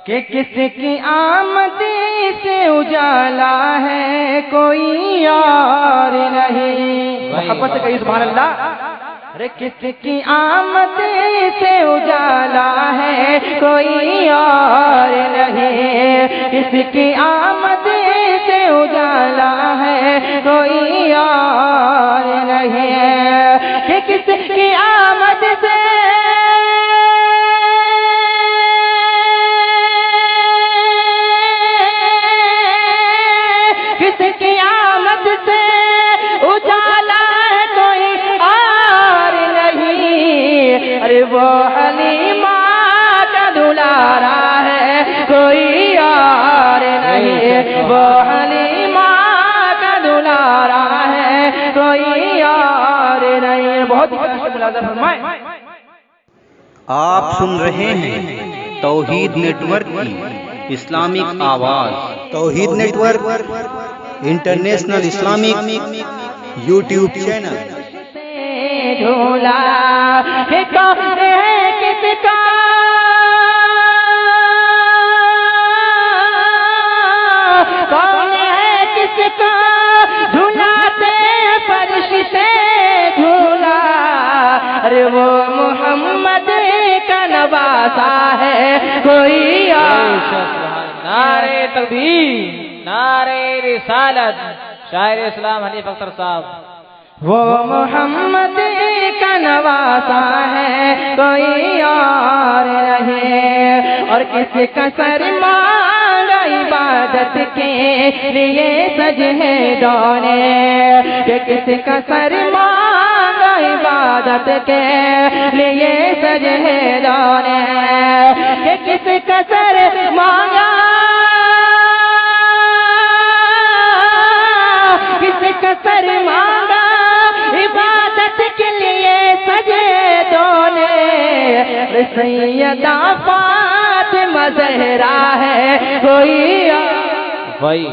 کہ کس کی آمد سے اجالا ہے کوئی اور نہیں. محبت سے کہیے سبحان اللہ. ارے کس کی آمد سے اجالا ہے کوئی اور نہیں. کس کی آمد سے اجالا ہے کوئی اور نہیں. کہ کس کی آمد سے وہ حلیمہ کا دلارا ہے کوئی اور نہیں. وہ حلیمہ کا دلارا ہے کوئی اور نہیں. بہت ملازم فرمائیں. آپ سن رہے ہیں توحید نیٹ ورک کی اسلامک آواز. Tawheed network international Islamic YouTube channel. جھولا کون ہے کس کا کون ہے کس کا جھولاتے فرشتے جھولا. ارے وہ محمد کا نواسا ہے کوئی اور. نعرہ تکبیر، نعرہ رسالت. شاعر اسلام حنیف اختر صاحب. وہ محمد کا نواسا ہے کوئی اور نہیں. اور کس کا سر مانگا عبادت کے لیے سجدے دونے. کہ کس کا سر مانگا عبادت کے لیے سجدے دونے. کہ کس کا سر مانگا کس کا سر مانگا عبادت کے لیے سجدوں نے. سیدہ فاطمہ زہرا ہے کوئی. واہ